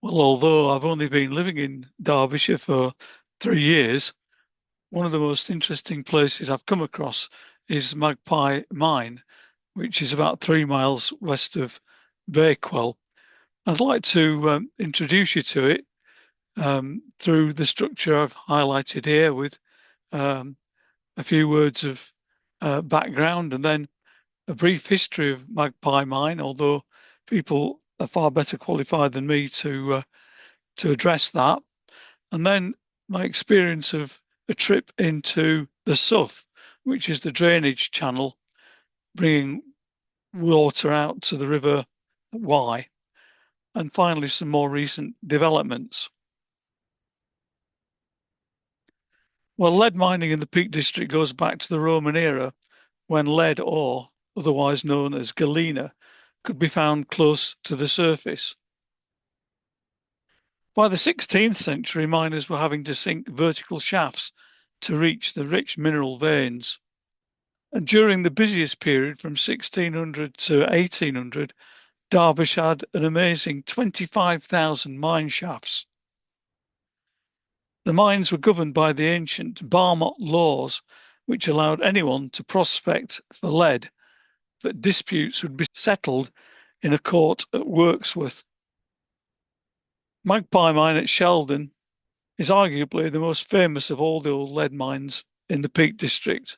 Well, although I've only been living in Derbyshire for 3 years, one of the most interesting places I've come across is Magpie Mine, which is about 3 miles west of Bakewell. I'd like to introduce you to it through the structure I've highlighted here with um, a few words of background and then a brief history of Magpie Mine, although people are far better qualified than me to address that. And then my experience of a trip into the sough, which is the drainage channel, bringing water out to the River Wye, and finally some more recent developments. Well, lead mining in the Peak District goes back to the Roman era when lead ore, otherwise known as galena, could be found close to the surface. By the 16th century, miners were having to sink vertical shafts to reach the rich mineral veins. And during the busiest period from 1600 to 1800, Derbyshire had an amazing 25,000 mine shafts. The mines were governed by the ancient Barmot laws, which allowed anyone to prospect for lead, but disputes would be settled in a court at Wirksworth. Magpie Mine at Sheldon is arguably the most famous of all the old lead mines in the Peak District.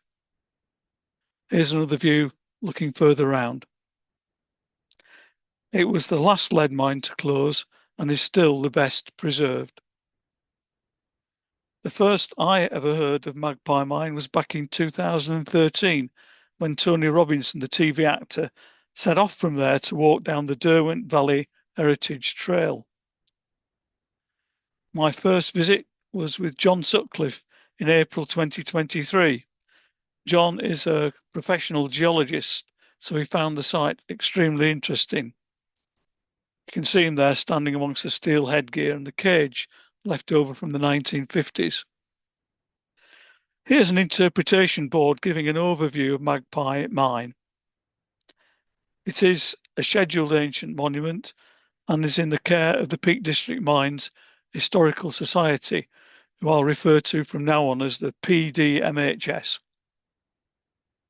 Here's another view looking further round. It was the last lead mine to close and is still the best preserved. The first I ever heard of Magpie Mine was back in 2013 when Tony Robinson, the TV actor, set off from there to walk down the Derwent Valley Heritage Trail. My first visit was with John Sutcliffe in April 2023. John is a professional geologist, so he found the site extremely interesting. You can see him there standing amongst the steel headgear and the cage left over from the 1950s. Here's an interpretation board giving an overview of Magpie Mine. It is a scheduled ancient monument and is in the care of the Peak District Mines Historical Society, who I'll refer to from now on as the PDMHS.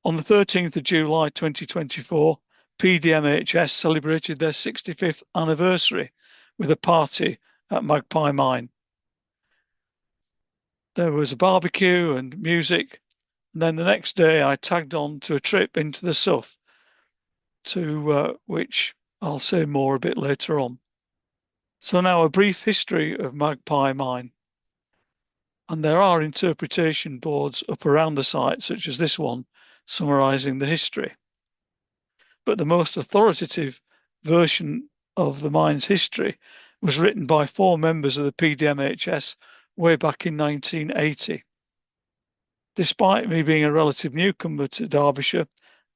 On the 13th of July 2024, PDMHS celebrated their 65th anniversary with a party at Magpie Mine. There was a barbecue and music, and then the next day I tagged on to a trip into the sough, to which I'll say more a bit later on. So now a brief history of Magpie Mine. And there are interpretation boards up around the site, such as this one, summarising the history. But the most authoritative version of the mine's history was written by 4 members of the PDMHS way back in 1980. Despite me being a relative newcomer to Derbyshire,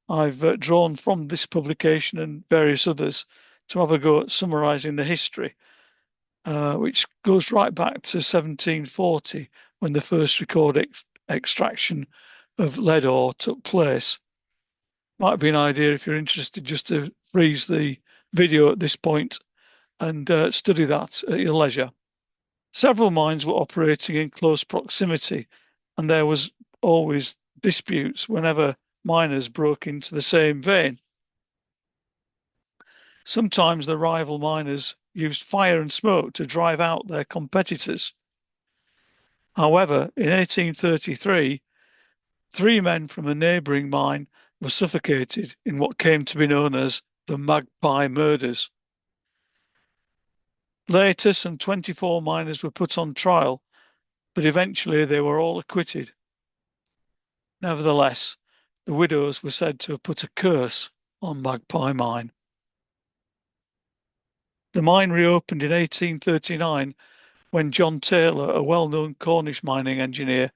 I've drawn from this publication and various others to have a go at summarising the history, which goes right back to 1740 when the first recorded extraction of lead ore took place. Might be an idea if you're interested just to freeze the video at this point and study that at your leisure. Several mines were operating in close proximity, and there was always disputes whenever miners broke into the same vein. Sometimes the rival miners used fire and smoke to drive out their competitors. However, in 1833, 3 men from a neighbouring mine were suffocated in what came to be known as the Magpie Murders. Later, some 24 miners were put on trial, but eventually they were all acquitted. Nevertheless, the widows were said to have put a curse on Magpie Mine. The mine reopened in 1839 when John Taylor, a well-known Cornish mining engineer,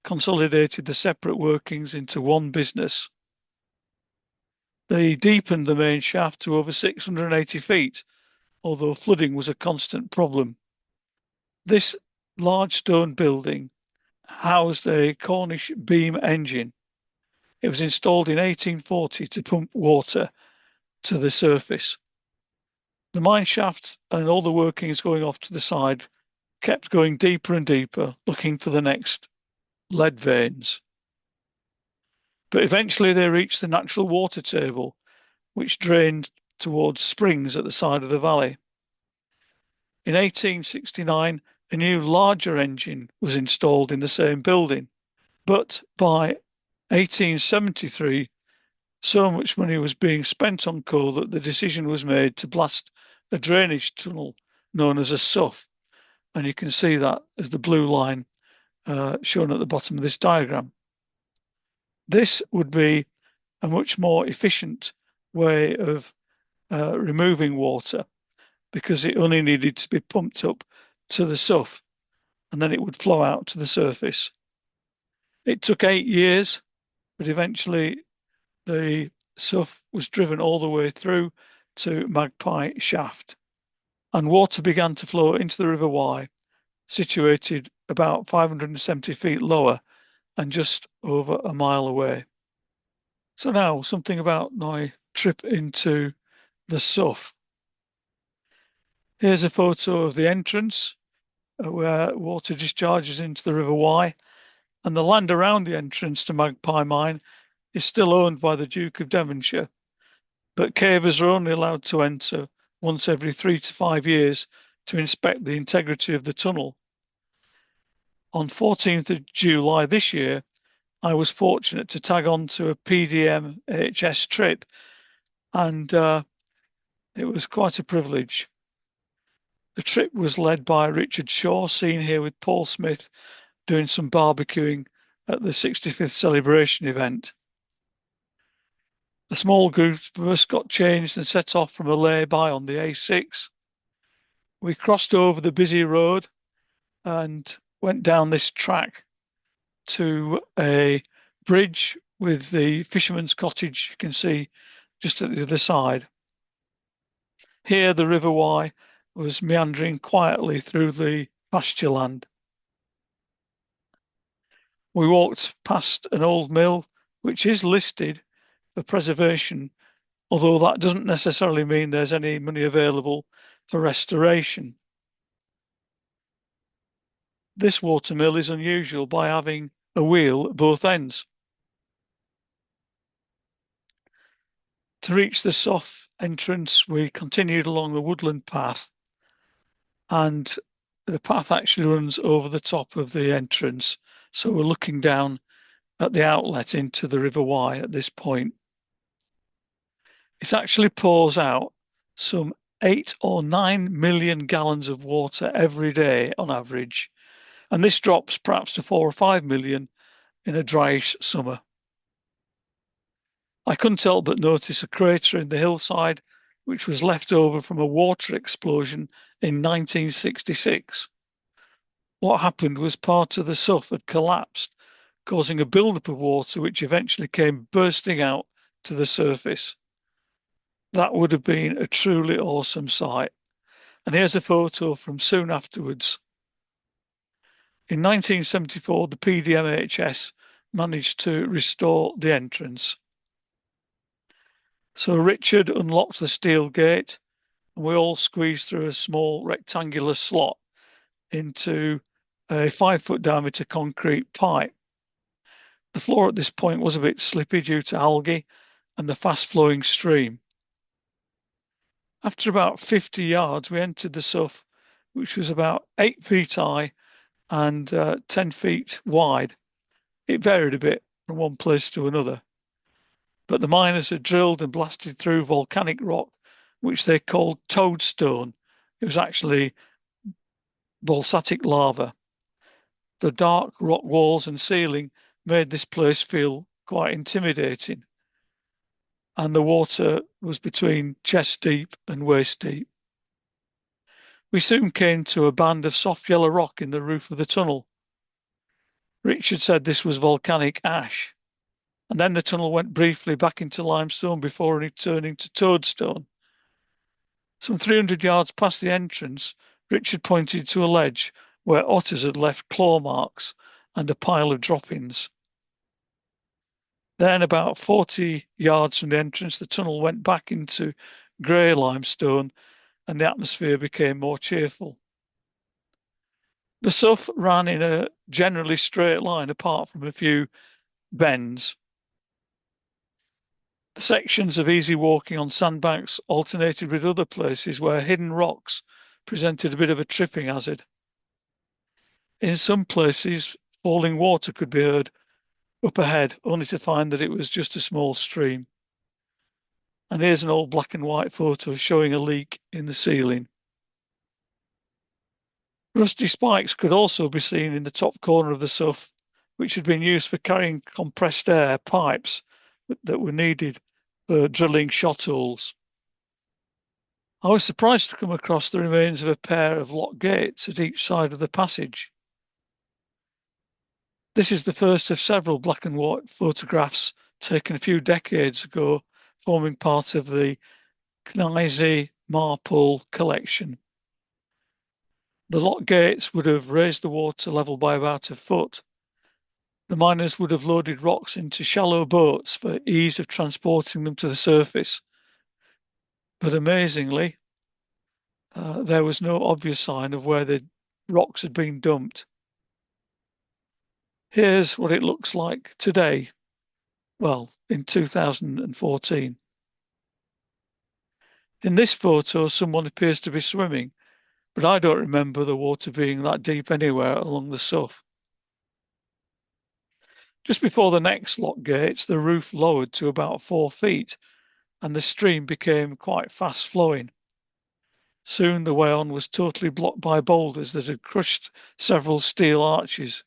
consolidated the separate workings into one business. They deepened the main shaft to over 680 feet, although flooding was a constant problem. This large stone building housed a Cornish beam engine. It was installed in 1840 to pump water to the surface. The mine shaft and all the workings going off to the side kept going deeper and deeper, looking for the next lead veins. But eventually they reached the natural water table, which drained towards springs at the side of the valley. In 1869, a new larger engine was installed in the same building, but by 1873, so much money was being spent on coal that the decision was made to blast a drainage tunnel known as a sough, and you can see that as the blue line shown at the bottom of this diagram. This would be a much more efficient way of removing water because it only needed to be pumped up to the sough and then it would flow out to the surface. It took 8 years, but eventually the sough was driven all the way through to Magpie Shaft and water began to flow into the River Wye, situated about 570 feet lower and just over a mile away. So now something about my trip into the sough. Here's a photo of the entrance where water discharges into the River Wye, and the land around the entrance to Magpie Mine is still owned by the Duke of Devonshire, but cavers are only allowed to enter once every 3 to 5 years to inspect the integrity of the tunnel. On 14th of July this year, I was fortunate to tag on to a PDMHS trip, and it was quite a privilege. The trip was led by Richard Shaw, seen here with Paul Smith doing some barbecuing at the 65th celebration event. The small group of us got changed and set off from a lay-by on the A6. We crossed over the busy road and went down this track to a bridge with the fisherman's cottage you can see just at the other side. Here the River Wye was meandering quietly through the pasture land. We walked past an old mill which is listed for preservation, although that doesn't necessarily mean there's any money available for restoration. This water mill is unusual by having a wheel at both ends. To reach the sough entrance, we continued along the woodland path, and the path actually runs over the top of the entrance. So we're looking down at the outlet into the River Wye at this point. It actually pours out some 8 or 9 million gallons of water every day on average, and this drops perhaps to 4 or 5 million in a dryish summer. I couldn't help but notice a crater in the hillside which was left over from a water explosion in 1966. What happened was part of the sough had collapsed, causing a buildup of water which eventually came bursting out to the surface. That would have been a truly awesome sight. And here's a photo from soon afterwards. In 1974, the PDMHS managed to restore the entrance. So Richard unlocked the steel gate and we all squeezed through a small rectangular slot into a 5-foot diameter concrete pipe. The floor at this point was a bit slippy due to algae and the fast flowing stream. After about 50 yards, we entered the sough, which was about 8 feet high and 10 feet wide. It varied a bit from one place to another. But the miners had drilled and blasted through volcanic rock, which they called toadstone. It was actually basaltic lava. The dark rock walls and ceiling made this place feel quite intimidating. And the water was between chest deep and waist deep. We soon came to a band of soft yellow rock in the roof of the tunnel. Richard said this was volcanic ash. And then the tunnel went briefly back into limestone before returning to toadstone. Some 300 yards past the entrance, Richard pointed to a ledge where otters had left claw marks and a pile of droppings. Then about 40 yards from the entrance, the tunnel went back into grey limestone and the atmosphere became more cheerful. The sough ran in a generally straight line apart from a few bends. The sections of easy walking on sandbanks alternated with other places where hidden rocks presented a bit of a tripping hazard. In some places, falling water could be heard up ahead, only to find that it was just a small stream. And here's an old black and white photo showing a leak in the ceiling. Rusty spikes could also be seen in the top corner of the sough, which had been used for carrying compressed air pipes that were needed for drilling shot holes. I was surprised to come across the remains of a pair of lock gates at each side of the passage. This is the first of several black and white photographs taken a few decades ago, forming part of the Kneise Marple collection. The lock gates would have raised the water level by about a foot. The miners would have loaded rocks into shallow boats for ease of transporting them to the surface. But amazingly, there was no obvious sign of where the rocks had been dumped. Here's what it looks like today, well, in 2014. In this photo, someone appears to be swimming, but I don't remember the water being that deep anywhere along the sough. Just before the next lock gates, the roof lowered to about 4 feet and the stream became quite fast flowing. Soon the way on was totally blocked by boulders that had crushed several steel arches.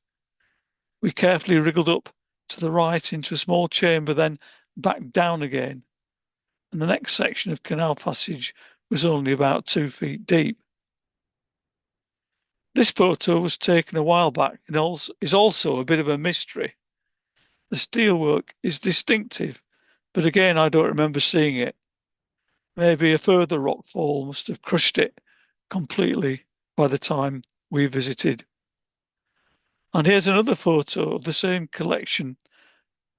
We carefully wriggled up to the right into a small chamber, then back down again. And the next section of canal passage was only about 2 feet deep. This photo was taken a while back and is also a bit of a mystery. The steelwork is distinctive, but again, I don't remember seeing it. Maybe a further rockfall must have crushed it completely by the time we visited. And here's another photo of the same collection,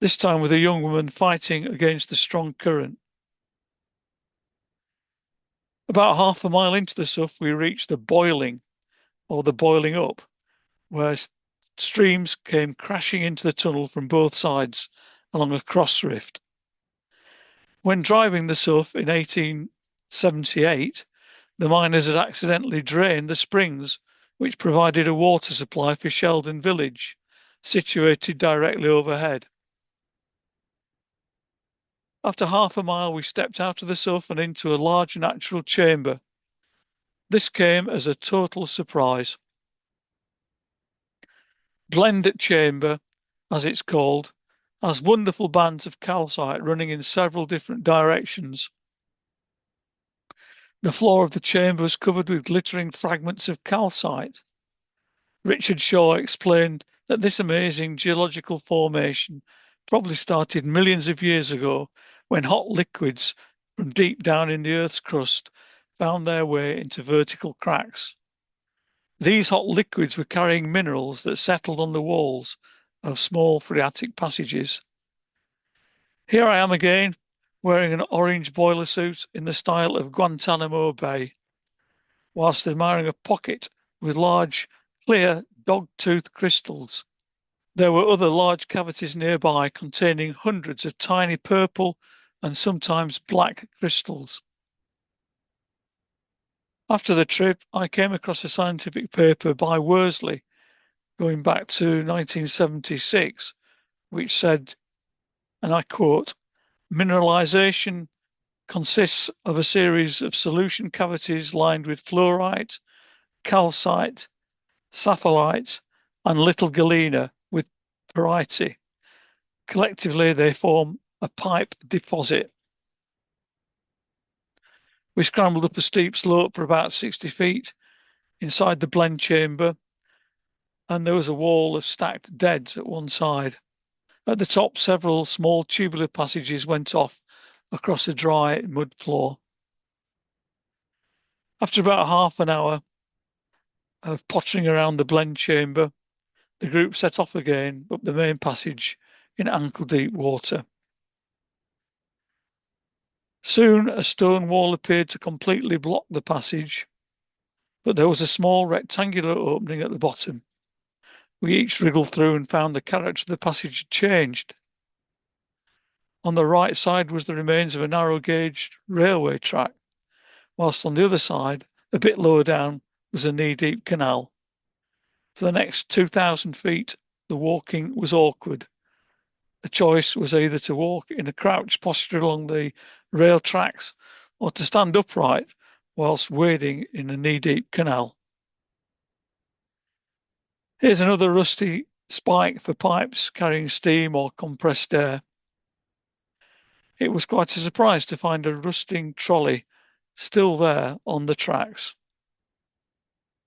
this time with a young woman fighting against the strong current. About half a mile into the sough, we reached the boiling, or the boiling up, where streams came crashing into the tunnel from both sides along a cross rift. When driving the sough in 1878, the miners had accidentally drained the springs which provided a water supply for Sheldon village, situated directly overhead. After half a mile, we stepped out of the sough and into a large natural chamber. This came as a total surprise. Blend Chamber, as it's called, has wonderful bands of calcite running in several different directions. The floor of the chamber was covered with glittering fragments of calcite. Richard Shaw explained that this amazing geological formation probably started millions of years ago when hot liquids from deep down in the Earth's crust found their way into vertical cracks. These hot liquids were carrying minerals that settled on the walls of small phreatic passages. Here I am again, wearing an orange boiler suit in the style of Guantanamo Bay, whilst admiring a pocket with large, clear dog-tooth crystals. There were other large cavities nearby containing hundreds of tiny purple and sometimes black crystals. After the trip, I came across a scientific paper by Worsley going back to 1976, which said, and I quote, "Mineralization consists of a series of solution cavities lined with fluorite, calcite, sapphirite, and little galena with pyrite. Collectively, they form a pipe deposit." We scrambled up a steep slope for about 60 feet inside the blend chamber, and there was a wall of stacked deads at one side. At the top, several small tubular passages went off across a dry mud floor. After about half an hour of pottering around the blend chamber, the group set off again up the main passage in ankle-deep water. Soon a stone wall appeared to completely block the passage, but there was a small rectangular opening at the bottom. We each wriggled through and found the character of the passage had changed. On the right side was the remains of a narrow gauge railway track, whilst on the other side, a bit lower down, was a knee-deep canal. For the next 2,000 feet, the walking was awkward. The choice was either to walk in a crouched posture along the rail tracks or to stand upright whilst wading in a knee-deep canal. Here's another rusty spike for pipes carrying steam or compressed air. It was quite a surprise to find a rusting trolley still there on the tracks.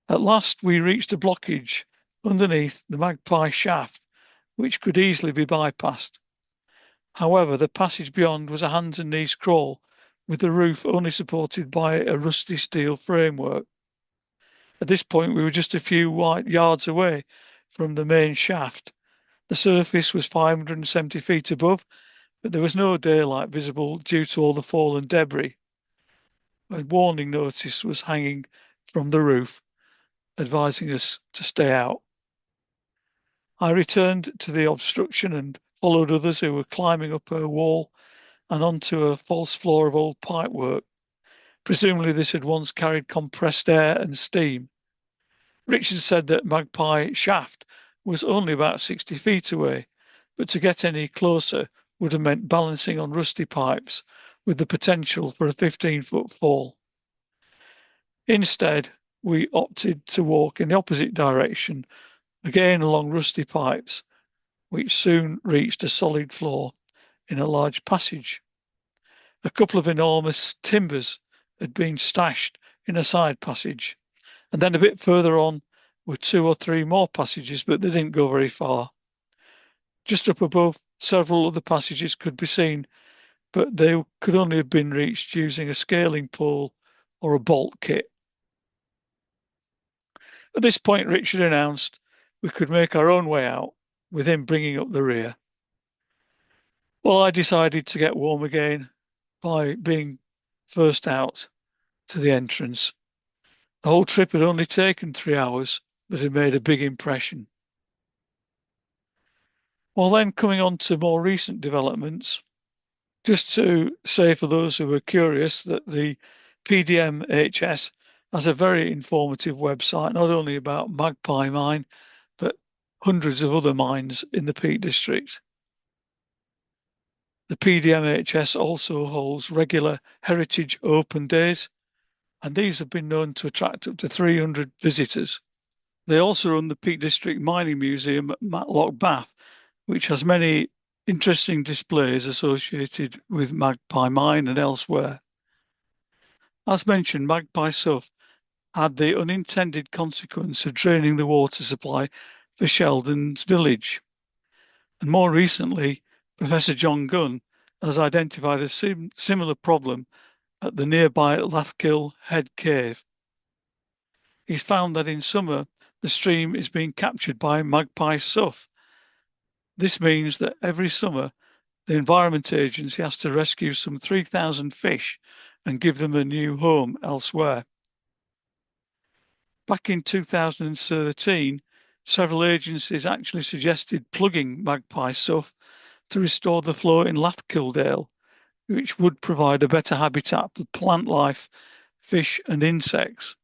At last we reached a blockage underneath the Magpie shaft, which could easily be bypassed. However, the passage beyond was a hands and knees crawl, with the roof only supported by a rusty steel framework. At this point, we were just a few yards away from the main shaft. The surface was 570 feet above, but there was no daylight visible due to all the fallen debris. A warning notice was hanging from the roof, advising us to stay out. I returned to the obstruction and followed others who were climbing up a wall and onto a false floor of old pipework. Presumably this had once carried compressed air and steam. Richard said that Magpie shaft was only about 60 feet away, but to get any closer would have meant balancing on rusty pipes with the potential for a 15-foot fall. Instead, we opted to walk in the opposite direction, again along rusty pipes, which soon reached a solid floor in a large passage. A couple of enormous timbers had been stashed in a side passage, and then a bit further on were 2 or 3 more passages, but they didn't go very far. Just up above, several other passages could be seen, but they could only have been reached using a scaling pole or a bolt kit. At this point, Richard announced we could make our own way out, with him bringing up the rear. Well, I decided to get warm again by being first out to the entrance. The whole trip had only taken 3 hours, but it made a big impression. Well, then coming on to more recent developments, just to say for those who are curious that the PDMHS has a very informative website, not only about Magpie Mine, but hundreds of other mines in the Peak District. The PDMHS also holds regular heritage open days, and these have been known to attract up to 300 visitors. They also run the Peak District Mining Museum at Matlock, Bath, which has many interesting displays associated with Magpie Mine and elsewhere. As mentioned, Magpie Sough had the unintended consequence of draining the water supply for Sheldon's village. And more recently, Professor John Gunn has identified a similar problem at the nearby Lathkill Head Cave. He's found that in summer, the stream is being captured by Magpie Sough. This means that every summer, the Environment Agency has to rescue some 3,000 fish and give them a new home elsewhere. Back in 2013, several agencies actually suggested plugging Magpie Sough to restore the flow in Lathkildale, which would provide a better habitat for plant life, fish and insects.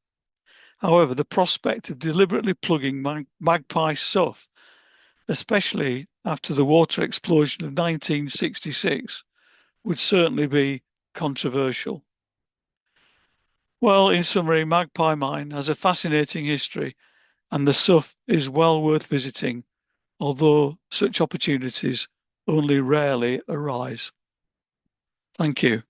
However, the prospect of deliberately plugging Magpie Sough, especially after the water explosion of 1966, would certainly be controversial. Well, in summary, Magpie Mine has a fascinating history and the Sough is well worth visiting, although such opportunities only rarely arise. Thank you.